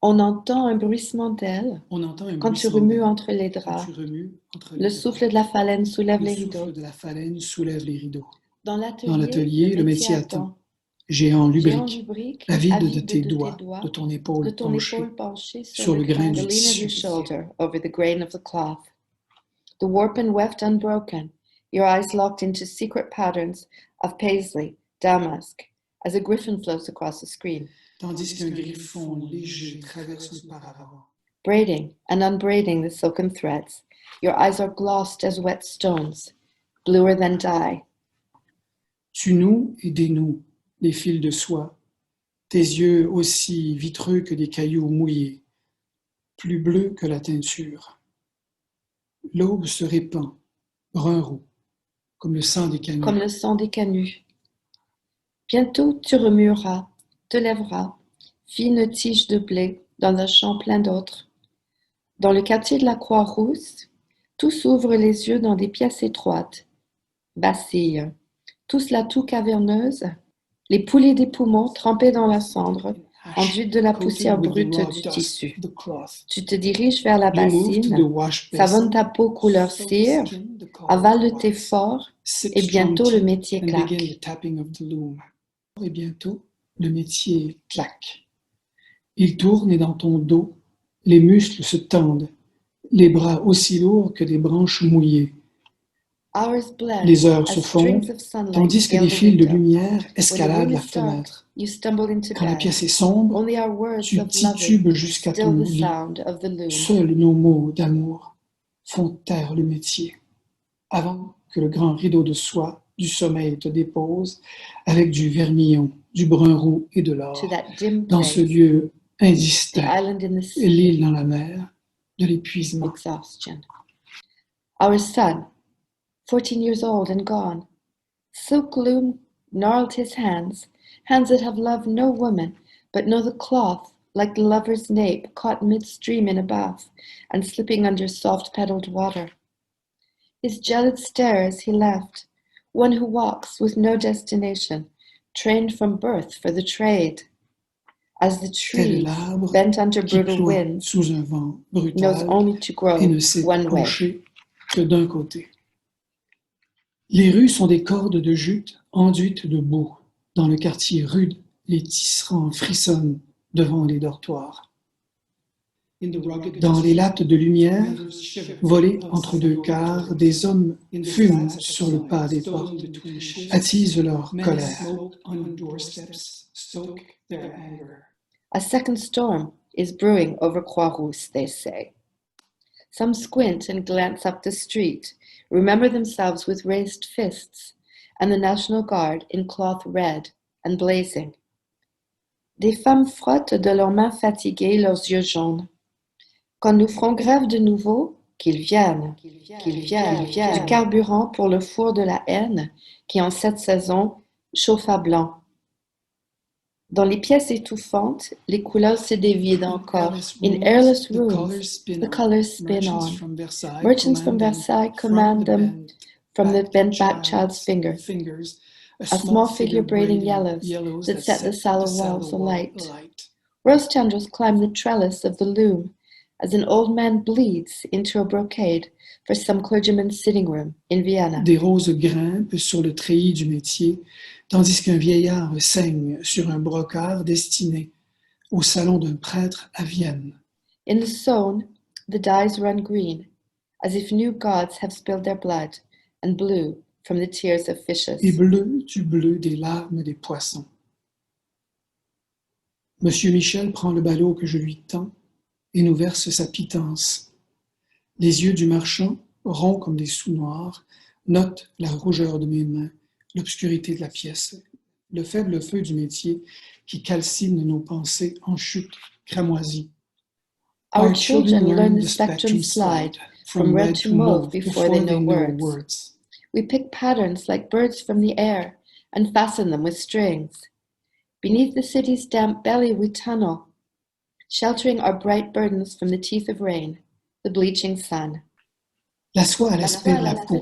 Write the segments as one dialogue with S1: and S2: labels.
S1: On entend un bruissement d'ailes
S2: On entend un
S1: quand tu
S2: bruissement
S1: remues
S2: d'ailes
S1: entre les
S2: quand
S1: draps.
S2: tu remues entre
S1: Le
S2: les
S1: souffle
S2: draps.
S1: de la phalène soulève
S2: Le
S1: les
S2: souffle
S1: rideaux.
S2: de la phalène soulève les rideaux.
S1: Dans
S2: Dans
S1: l'atelier,
S2: l'atelier, le métier attend. Géant lubrique,
S1: lubrique,
S2: avide de tes doigts, de ton
S1: de
S2: épaule
S1: ton
S2: penchée,
S1: épaule penchée
S2: sur le grain
S1: the
S2: du
S1: lean of
S2: tissu.
S1: your shoulder over the grain of the cloth. The warp and weft unbroken, your eyes locked into secret patterns of paisley, damask, as a griffin floats across the screen.
S2: Tandis qu'un griffon léger traverse le paravent.
S1: Braiding and unbraiding the silken threads, your eyes are glossed as wet stones, bluer than dye.
S2: Tu noues et dénoues les fils de soie, tes yeux aussi vitreux que des cailloux mouillés, plus bleus que la teinture. L'aube se répand, brun-roux, comme le sang des canuts.
S1: Bientôt tu remueras, te lèveras, fine tige de blé dans un champ plein d'autres. Dans le quartier de la Croix-Rousse, tous ouvrent les yeux dans des pièces étroites, vacillent, tous la toux caverneuse, les poulets des poumons trempés dans la cendre, enduite de la poussière brute du tissu. Tu te diriges vers la bassine, savonne ta peau couleur cire, avale le thé fort, et bientôt le métier claque.
S2: Et bientôt, le métier claque. Il tourne et dans ton dos, les muscles se tendent, les bras aussi lourds que des branches mouillées. Les heures se fondent, tandis que des fils de lumière escaladent la fenêtre. Quand la pièce est sombre, tu titubes jusqu'à ton lit. Seuls nos mots d'amour font taire le métier, avant que le grand rideau de soie du sommeil te dépose avec du vermillon, du brun roux et de l'or, dans ce lieu indistinct, l'île dans la mer de l'épuisement.
S1: Our son, 14 years old and gone, silk gloom gnarled his hands that have loved no woman, but know the cloth like the lover's nape caught midstream in a bath and slipping under soft-pedaled water. His gelid stares he left, one who walks with no destination, trained from birth for the trade. As the tree, bent under brutal winds,
S2: sous un vent brutal,
S1: knows only to grow
S2: et ne sait
S1: one way.
S2: pencher que d'un côté. Les rues sont des cordes de jute enduites de boue. Dans le quartier rude, les tisserands frissonnent devant les dortoirs. Dans les lattes de lumière, volées entre deux quarts, des hommes fument sur le pas des portes, attisent leur colère.
S1: A second storm is brewing over Croix-Rousse, they say. Some squint and glance up the street, remember themselves with raised fists, and the National Guard in cloth red and blazing. Des femmes frottent de leurs mains fatiguées leurs yeux jaunes. Quand nous ferons grève de nouveau, qu'ils viennent, du carburant pour le four de la haine qui en cette saison chauffe à blanc. Dans les pièces étouffantes, les couleurs se dévident encore. In airless rooms, the colors spin on. Merchants from Versailles command them from the bent-back child's fingers. A small figure braiding yellows that set the sallow walls alight. Rose tendrils climb the trellis of the loom as an old man bleeds into a brocade for some clergyman's sitting room in Vienna.
S2: Des roses grimpent sur le treillis du métier, tandis qu'un vieillard saigne sur un brocart destiné au salon d'un prêtre à Vienne.
S1: In the Saône, the dyes run green, as if new gods have spilled their blood, and blue from the tears of fishes.
S2: Et bleu du bleu des larmes des poissons. Monsieur Michel prend le ballot que je lui tends et nous verse sa pitance. Les yeux du marchand, ronds comme des sous noirs, notent la rougeur de mes mains, l'obscurité de la pièce, le faible feu du métier qui calcine nos pensées en chute cramoisie.
S1: Our children learn the spectrum slide from red to mauve before they know words. We pick patterns like birds from the air and fasten them with strings. Beneath the city's damp belly we tunnel, sheltering our bright burdens from the teeth of rain, the bleaching sun.
S2: La soie, elle aspire la peau.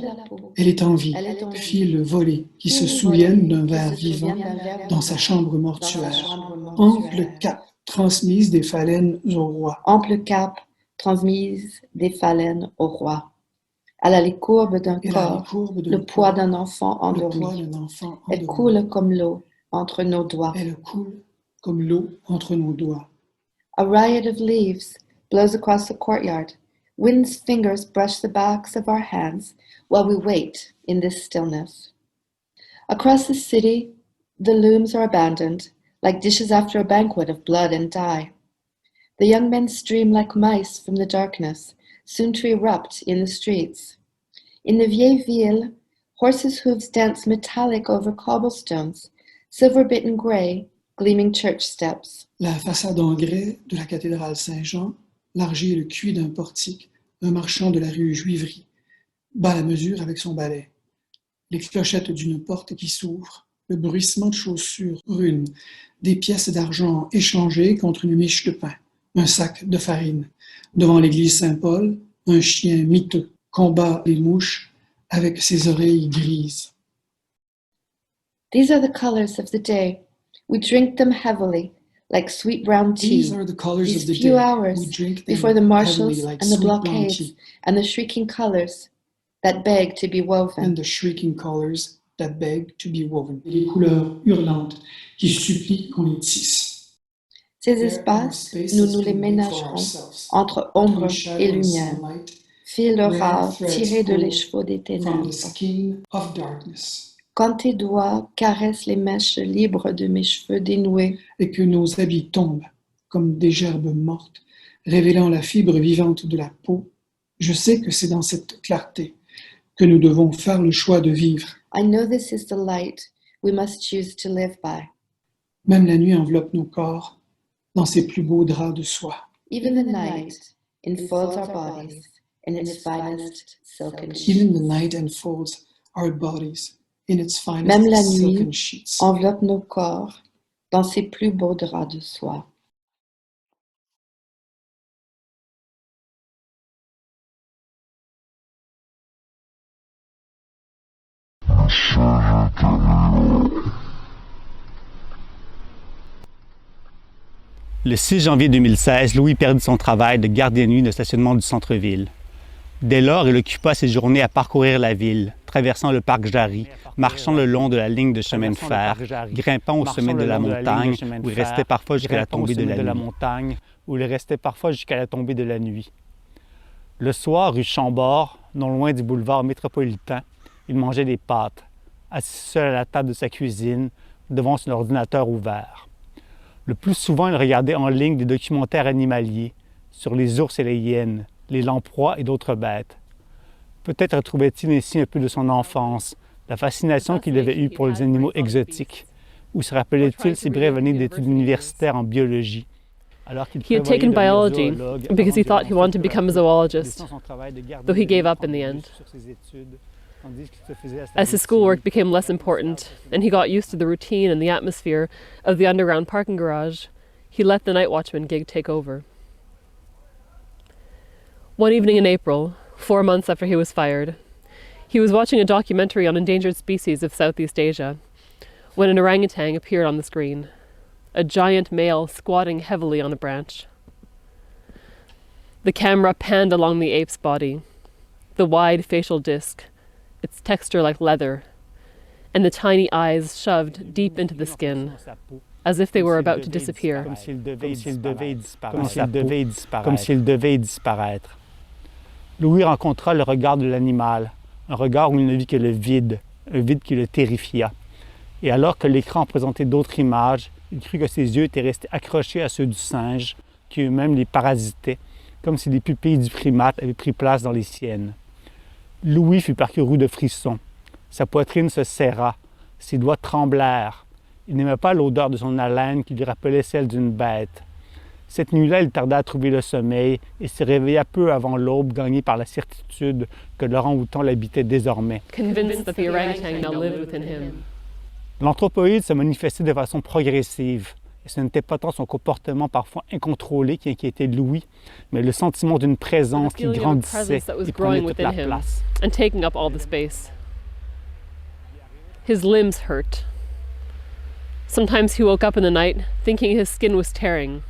S2: Elle est en vie, fil volé, qui se souviennent d'un verre vivant dans sa chambre mortuaire. Ample cap transmise des phalènes au roi.
S1: Ample cape, transmise des phalènes au roi. Elle a les courbes d'un corps, le poids d'un enfant endormi. Elle coule comme l'eau entre nos doigts.
S2: Elle coule comme l'eau entre nos doigts.
S1: A riot of leaves blows across the courtyard. Wind's fingers brush the backs of our hands while we wait in this stillness. Across the city, the looms are abandoned, like dishes after a banquet of blood and dye. The young men stream like mice from the darkness, soon to erupt in the streets. In the vieille ville, horses' hooves dance metallic over cobblestones, silver-bitten gray, gleaming church steps.
S2: La façade en grès de la cathédrale Saint-Jean, l'argile le cuit d'un portique, un marchand de la rue Juivry, bat la mesure avec son balai. Les clochettes d'une porte qui s'ouvre, le bruissement de chaussures brunes, des pièces d'argent échangées contre une miche de pain, un sac de farine. Devant l'église Saint-Paul, un chien miteux combat les mouches avec ses oreilles grises.
S1: These are the colors of the day. We drink them heavily, like sweet brown tea.
S2: These are the colors
S1: These
S2: of the
S1: few
S2: day.
S1: hours
S2: We drink them
S1: before the marshals
S2: heavily like
S1: and the
S2: sweet brown
S1: blockades
S2: tea.
S1: and the shrieking colors that beg to be woven.
S2: And the shrieking colors that beg to be woven. Les couleurs hurlantes qui supplient qu'on les tisse.
S1: Ces espaces, nous nous les ménagerons entre ombre et lumière. Fil rare tiré de l'écheveau des ténèbres. Quand tes doigts caressent les mèches libres de mes cheveux dénoués.
S2: Et que nos habits tombent comme des gerbes mortes, révélant la fibre vivante de la peau, je sais que c'est dans cette clarté que nous devons faire le choix de vivre.
S1: I know this is the light we must choose to live by.
S2: Même la nuit enveloppe nos corps dans ses plus beaux draps de soie.
S1: Even the night enfolds our bodies in its finest silken sheets.
S2: Even the night enfolds our bodies in its finest
S1: Même la
S2: silken
S1: nuit
S2: sheets.
S1: enveloppe nos corps dans ses plus beaux draps de soie.
S3: Le 6 janvier 2016, Louis perdit son travail de gardien de nuit de stationnement du centre-ville. Dès lors, il occupa ses journées à parcourir la ville, traversant le parc Jarry, marchant le long de la ligne de chemin de fer, grimpant au sommet de la montagne, où il restait parfois jusqu'à la tombée de la nuit. Le soir, rue Chambord, non loin du boulevard métropolitain, il mangeait des pâtes, assis seul à la table de sa cuisine, devant son ordinateur ouvert. Le plus souvent, il regardait en ligne des documentaires animaliers sur les ours et les hyènes, les lamproies et d'autres bêtes. Peut-être retrouvait-il ainsi un peu de son enfance, la fascination qu'il avait eue pour les animaux exotiques, ou se rappelait-il ses brèves années d'études universitaires en biologie, alors qu'il
S4: He had taken biology because he thought he wanted to become a zoologist, though he gave up in the end. As his schoolwork became less important and he got used to the routine and the atmosphere of the underground parking garage, he let the night watchman gig take over. One evening in April, 4 months after he was fired, he was watching a documentary on endangered species of Southeast Asia when an orangutan appeared on the screen, a giant male squatting heavily on a branch. The camera panned along the ape's body, the wide facial disc, its texture like leather, and the tiny eyes shoved deep into the skin, as if they were about to disappear.
S3: Comme s'il devait disparaître. Louis rencontra le regard de l'animal, un regard où il ne vit que le vide, un vide qui le terrifia. Et alors que l'écran présentait d'autres images, il crut que ses yeux étaient restés accrochés à ceux du singe, qui eux-mêmes les parasitaient, comme si les pupilles du primate avaient pris place dans les siennes. Louis fut parcouru de frissons. Sa poitrine se serra, ses doigts tremblèrent. Il n'aimait pas l'odeur de son haleine qui lui rappelait celle d'une bête. Cette nuit-là, il tarda à trouver le sommeil et se réveilla peu avant l'aube, gagné par la certitude que l'orang-outan l'habitait désormais.
S4: Convinced that the orangutan now lived within him.
S3: L'anthropoïde se manifestait de façon progressive. Et ce n'était pas tant son comportement parfois incontrôlé qui inquiétait Louis, mais le sentiment d'une présence qui grandissait et prenait toute la place.
S4: And taking up all the space. His limbs hurt. Sometimes he woke up in the night thinking his skin was tearing,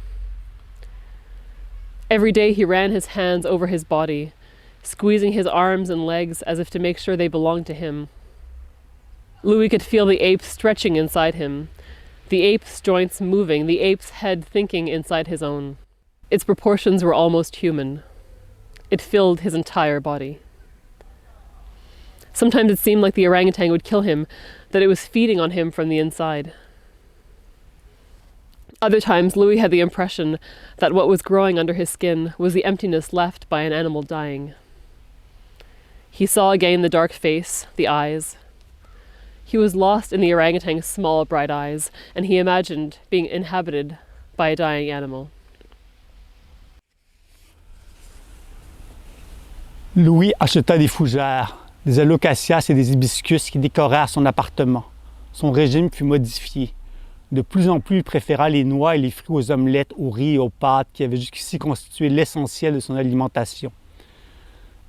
S4: Every day he ran his hands over his body, squeezing his arms and legs as if to make sure they belonged to him. Louis could feel the ape stretching inside him, the ape's joints moving, the ape's head thinking inside his own. Its proportions were almost human. It filled his entire body. Sometimes it seemed like the orangutan would kill him, that it was feeding on him from the inside. Other times, Louis had the impression that what was growing under his skin was the emptiness left by an animal dying. He saw again the dark face, the eyes. He was lost in the orangutan's small, bright eyes, and he imagined being inhabited by a dying animal.
S3: Louis acheta des fougères, des alocasias et des hibiscus qui décorèrent son appartement. Son régime fut modifié. De plus en plus, il préféra les noix et les fruits aux omelettes, au riz et aux pâtes qui avaient jusqu'ici constitué l'essentiel de son alimentation.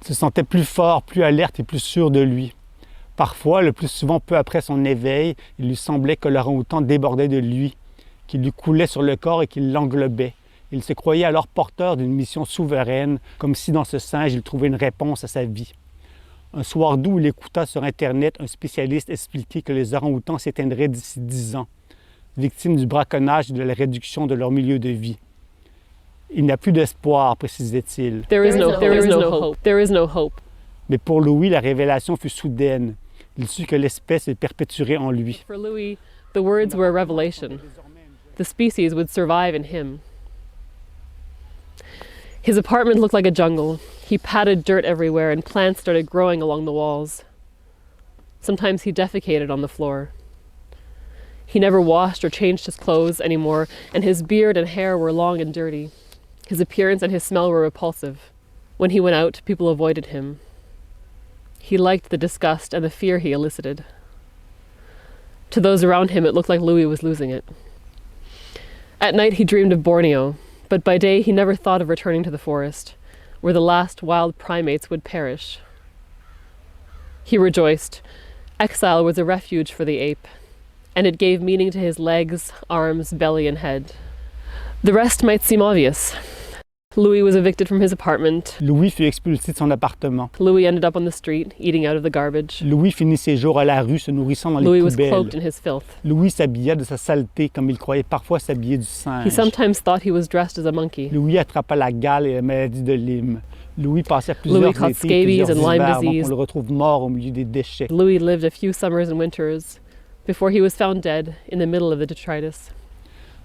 S3: Il se sentait plus fort, plus alerte et plus sûr de lui. Parfois, le plus souvent peu après son éveil, il lui semblait que l'orang-outan débordait de lui, qu'il lui coulait sur le corps et qu'il l'englobait. Il se croyait alors porteur d'une mission souveraine, comme si dans ce singe il trouvait une réponse à sa vie. Un soir d'août, il écouta sur Internet un spécialiste expliquer que les orang-outans s'éteindraient d'ici 10 ans, victimes du braconnage et de la réduction de leur milieu de vie. Il n'y a plus d'espoir, précisait-il.
S4: There is no hope.
S3: Mais pour Louis, la révélation fut soudaine. Il sut que l'espèce se perpétuerait en lui.
S4: For Louis, the words were a revelation. The species would survive in him. His apartment looked like a jungle. He patted dirt everywhere and plants started growing along the walls. Sometimes he defecated on the floor. He never washed or changed his clothes anymore, and his beard and hair were long and dirty. His appearance and his smell were repulsive. When he went out, people avoided him. He liked the disgust and the fear he elicited. To those around him, it looked like Louis was losing it. At night, he dreamed of Borneo, but by day he never thought of returning to the forest, where the last wild primates would perish. He rejoiced. Exile was a refuge for the ape, and it gave meaning to his legs, arms, belly, and head. The rest might seem obvious. Louis was evicted from his apartment.
S3: Louis fut expulsé de son appartement.
S4: Louis ended up on the street, eating out of the garbage.
S3: Louis finit ses jours à la rue, se nourrissant dans
S4: Louis
S3: les
S4: was
S3: poubelles.
S4: cloaked in his filth.
S3: Louis s'habilla de sa saleté comme il croyait parfois s'habiller du singe.
S4: He sometimes thought he was dressed as a monkey.
S3: Louis attrapa la gale et la maladie de Lyme. Louis passait plusieurs
S4: Louis caught
S3: étés,
S4: scabies
S3: plusieurs
S4: and Lyme
S3: hivers avant
S4: disease.
S3: qu'on le retrouve mort au milieu des déchets.
S4: Louis lived a few summers and winters before he was found dead in the middle of the detritus.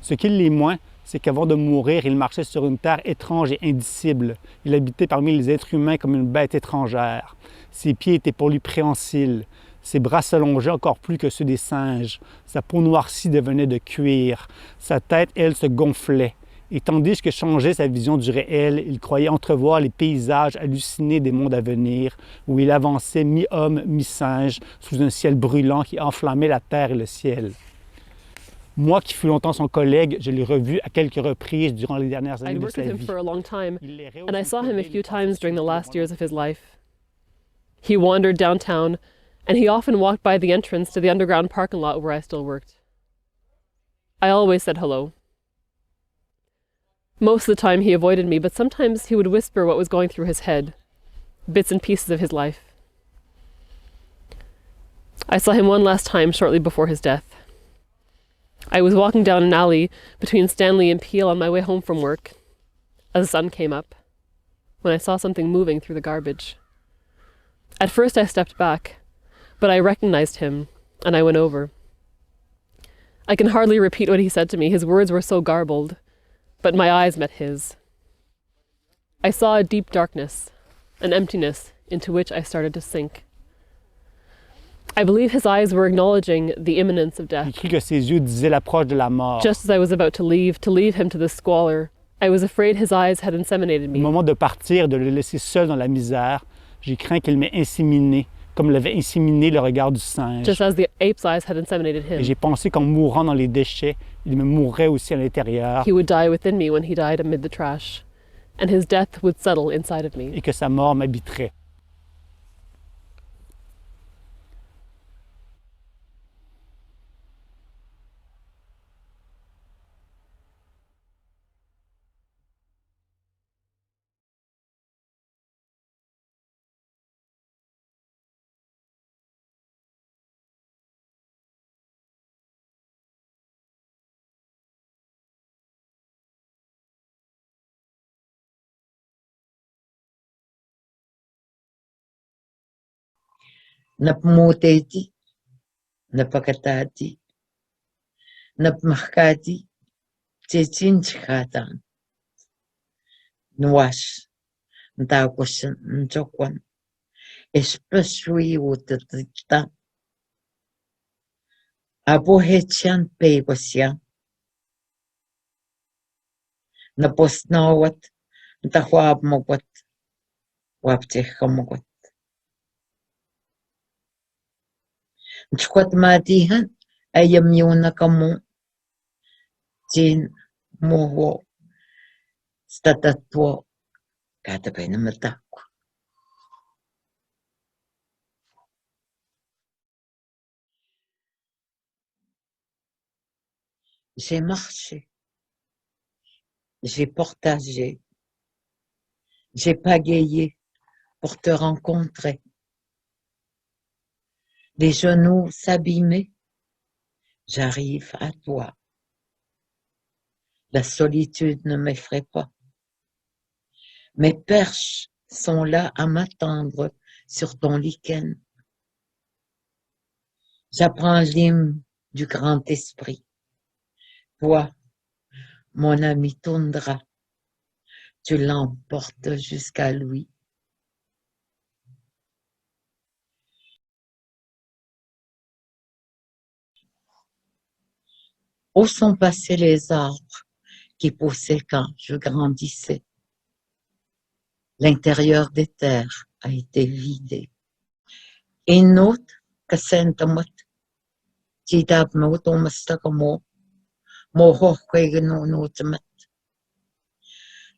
S3: Ce qui l'est moins, c'est qu'avant de mourir, il marchait sur une terre étrange et indicible. Il habitait parmi les êtres humains comme une bête étrangère. Ses pieds étaient pour lui préhensiles. Ses bras s'allongeaient encore plus que ceux des singes. Sa peau noircie devenait de cuir. Sa tête, elle, se gonflait. Et tandis que changeait sa vision du réel, il croyait entrevoir les paysages hallucinés des mondes à venir, où il avançait mi-homme, mi-singe, sous un ciel brûlant qui enflammait la terre et le ciel. Moi, qui fus longtemps son collègue, je l'ai revu à quelques reprises durant les dernières années
S4: I'd
S3: de
S4: worked
S3: sa
S4: with him
S3: vie.
S4: for a long time,
S3: Il errait
S4: and I
S3: aussi
S4: saw him a
S3: trouver
S4: few
S3: les
S4: times during the last years
S3: processus
S4: of his life. He wandered downtown, and he often walked by the entrance to the underground parking lot where I still worked. I always said hello. Most of the time he avoided me, but sometimes he would whisper what was going through his head, bits and pieces of his life. I saw him one last time shortly before his death. I was walking down an alley between Stanley and Peel on my way home from work as the sun came up, when I saw something moving through the garbage. At first I stepped back, but I recognized him, and I went over. I can hardly repeat what he said to me. His words were so garbled, but my eyes met his. I saw a deep darkness, an emptiness into which I started to sink. I believe his eyes were acknowledging the imminence of
S3: Il
S4: death.
S3: crut que ses yeux disaient l'approche de la mort.
S4: Just as I was about to leave him to the squalor, I was afraid his eyes had inseminated
S3: Au
S4: me.
S3: moment de partir, de le laisser seul dans la misère, j'ai craint qu'il m'ait inséminé, comme l'avait inséminé le regard du singe.
S4: Just as the ape's eyes had inseminated
S3: Et
S4: him.
S3: j'ai pensé qu'en mourant dans les déchets, il me mourrait aussi à l'intérieur
S4: He would die within me when he died amid the trash, and his death would settle inside of me.
S3: et que sa mort m'habiterait.
S5: Napmuteti, napakatati, napmahkati, chechinchkatan, nuash, ntakwashan, nchokwan, especially utatita, abohechan peguasyan, naposnawat, ntahuabmawat, wapchehkamawat. Nchkwat matihan, ayamyunakamu, chin moho, statatwo, katapenamatakwa. J'ai marché, j'ai partagé, j'ai pagayé pour te rencontrer. Les genoux s'abîmaient, j'arrive à toi. La solitude ne m'effraie pas. Mes perches sont là à m'attendre sur ton lichen. J'apprends l'hymne du grand esprit. Toi, mon ami Tundra, tu l'emportes jusqu'à lui. Où sont passés les arbres qui poussaient quand je grandissais? L'intérieur des terres a été vidé. Une autre que sentamot, tidab motomastagamo, mohokweganonotamat.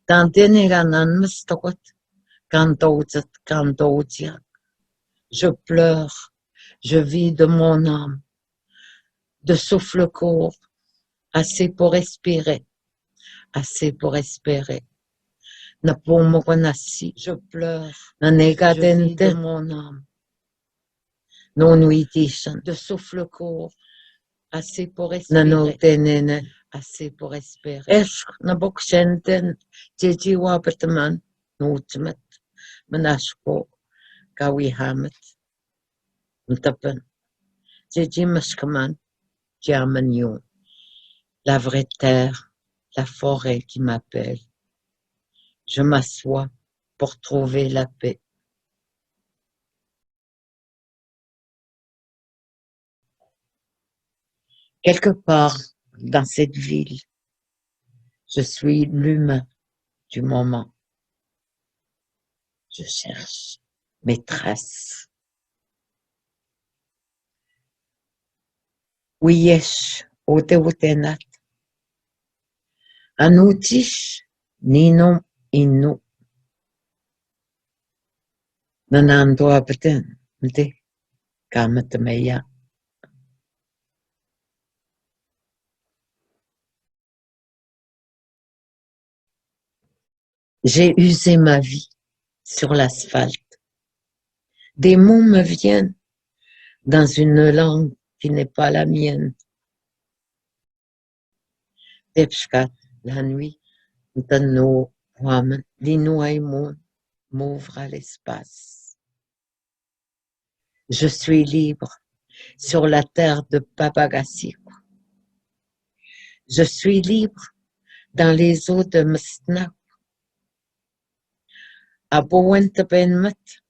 S5: Tandeneranan mastakot, kandoutiak. Je pleure, je vide mon âme, de souffle court, assez pour respirer, assez pour espérer. Napomokonasi, je pleure, je vide mon âme. Non nuitishan, de souffle court, assez pour respirer, assez pour espérer. Esk naboksenten, jeji wapataman, noutmet, manashko, kawihamet, mtapen, jeji maskaman, kiamanyon. La vraie terre, la forêt qui m'appelle. Je m'assois pour trouver la paix. Quelque part dans cette ville, je suis l'humain du moment. Je cherche mes traces. Wiyesh, ote-otenat. Anutish, ninom inu. Nanando abten, mte, kamatamaya. J'ai usé ma vie sur l'asphalte. Des mots me viennent dans une langue qui n'est pas la mienne. Tepshkat, la nuit, Ntano, Waman, l'Inouaïmoun m'ouvre à l'espace. Je suis libre sur la terre de Papagassi. Je suis libre dans les eaux de Mstnak. Abouentabenmet,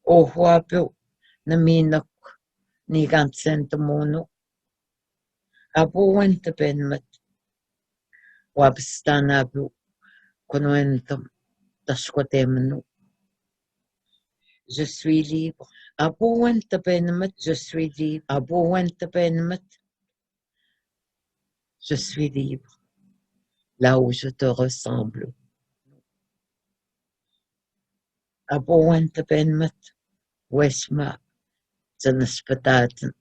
S5: Ohuabu, Naminok, Nigansentemono. Abouentabenmet, Wabstanabu, Konuentum, Tashkotemno. Je suis libre. Abouentabenmet, je suis libre. Abouentabenmet, je suis libre. Là où je te ressemble. Abouentabenmet, Weshma, Tanaspataten.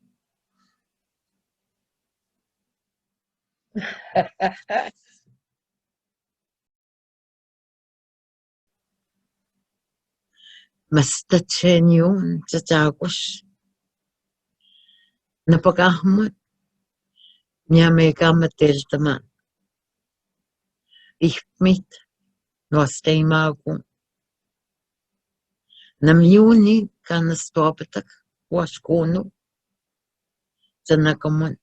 S5: Mastatchenyon, Tatagush, Napagahmut, Nyamegamatiltaman. Ich mit, Nosteimagun. Namyuni Kanastopatak, waskono, tanakamon,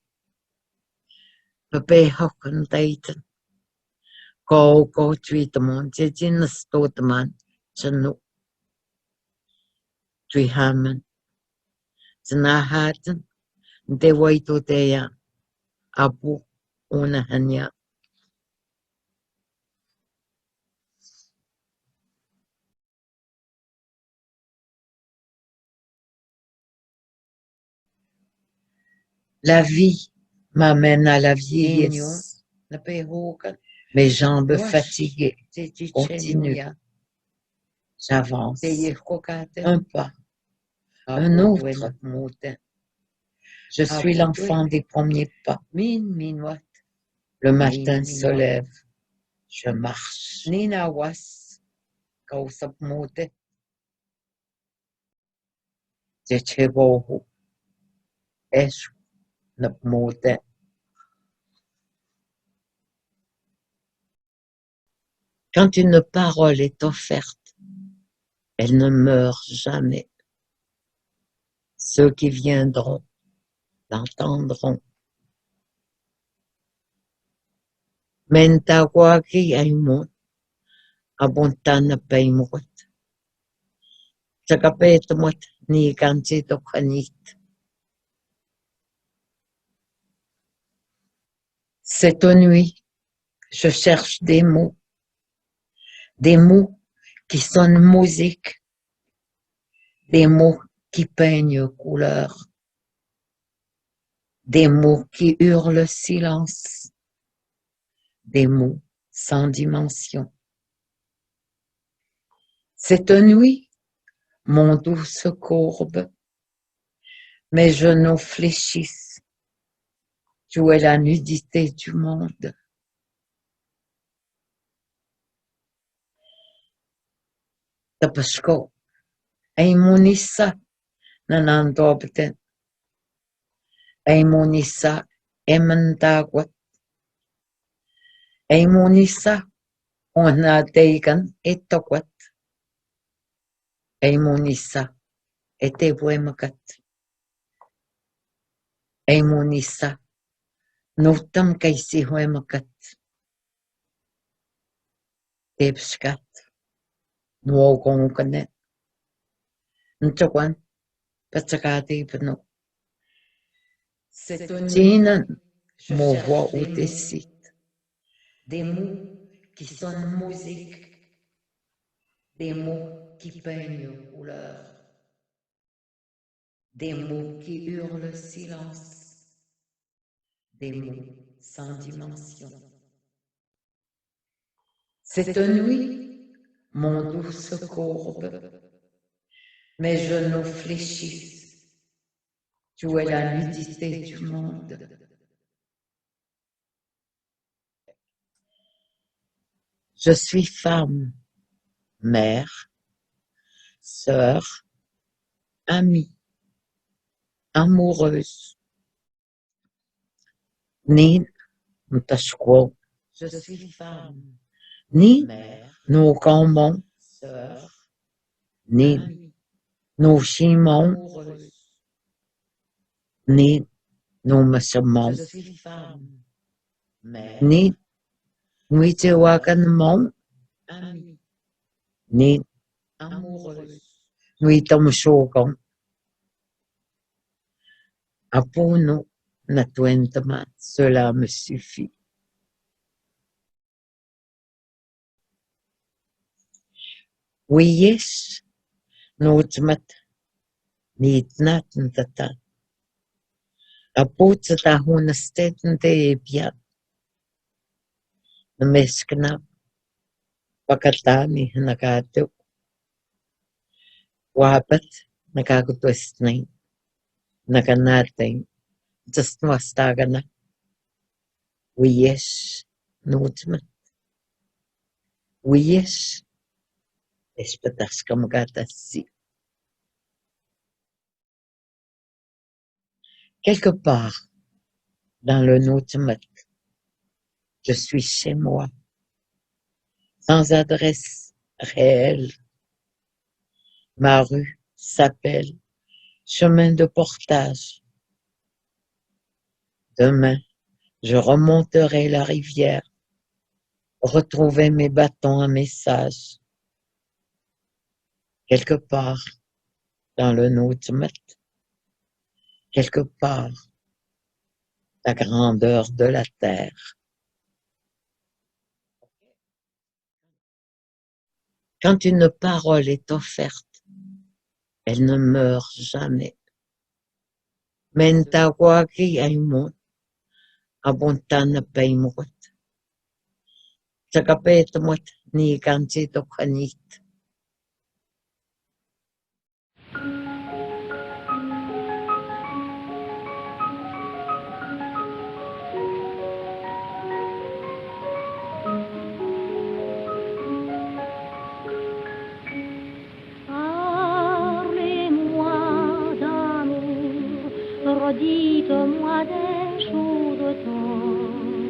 S5: papehokan dayton, ko tweetamon, jejinastotaman, chanu, tweehaman, tanahatan, de waito deya, abu, unahanya. La vie m'amène à la vieillesse. Mes jambes fatiguées continuent. J'avance. Un pas, un autre. Je suis l'enfant des premiers pas. Le matin se lève. Je marche. Quand une parole est offerte, elle ne meurt jamais. Ceux qui viendront l'entendront. Mentawaki aimon, abontana paimot. Takapetamot ni kansito kanit. Cette nuit, je cherche des mots qui sonnent musique, des mots qui peignent couleur, des mots qui hurlent silence, des mots sans dimension. Cette nuit, mon dos se courbe, mes genoux fléchissent. Tu es la nudité du monde. Tapashko, ay munisa nanandobten, ay munisa emandagwat, ay munisa onadegan etokwat, ay munisa etebuemakat, ay munisa notam kaisi huemakat, tepskat, nuogonkanet, nchakwan, pachakati pano. Tinan, mon voix au décide. Des mots qui sonnent musique, des mots qui peignent couleur, des mots qui hurlent silence, des mots sans dimension. Cette nuit, mon dos se courbe, mes genoux fléchissent. Tu es la nudité du monde. Je suis femme, mère, sœur, amie, amoureuse. Ni mtashko. Je suis femme, ni mère, nos commons, sœur, ni nos chimons, ni nos masamons. Je suis femme, mère, ni nuitewakan mon, amie, ni amoureuse, nuitamushogon. Apuno natuentaman, cela me suffit. Wiyesh, notmat, nitnatntatan. Aputsata hunastente bien. Nameskna, pakatani nakato. Wapat, nakakutwestning, nakanating, just nwastagana. Wiyesh, notmat. Wiyesh, espataskamakatasi. Quelque part, dans le Notmat, je suis chez moi, sans adresse réelle. Ma rue s'appelle chemin de portage. Demain, je remonterai la rivière, retrouver mes bâtons à message. Quelque part dans le Noutmet, quelque part la grandeur de la terre. Quand une parole est offerte, elle ne meurt jamais. Mentawaki aimon, abontana paimot. Sakapet mot ni kanti tokanit.
S6: Dites-moi des choses tendres,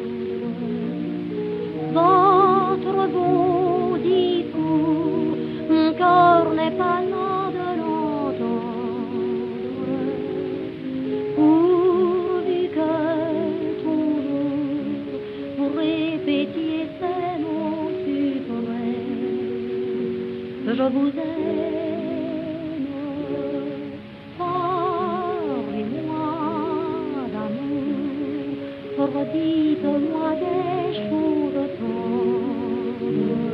S6: votre beau discours, mon cœur n'est pas là de l'entendre, pourvu que toujours vous répétiez ces mots suprêmes, que je vous aime. Dites-moi des choses tendres.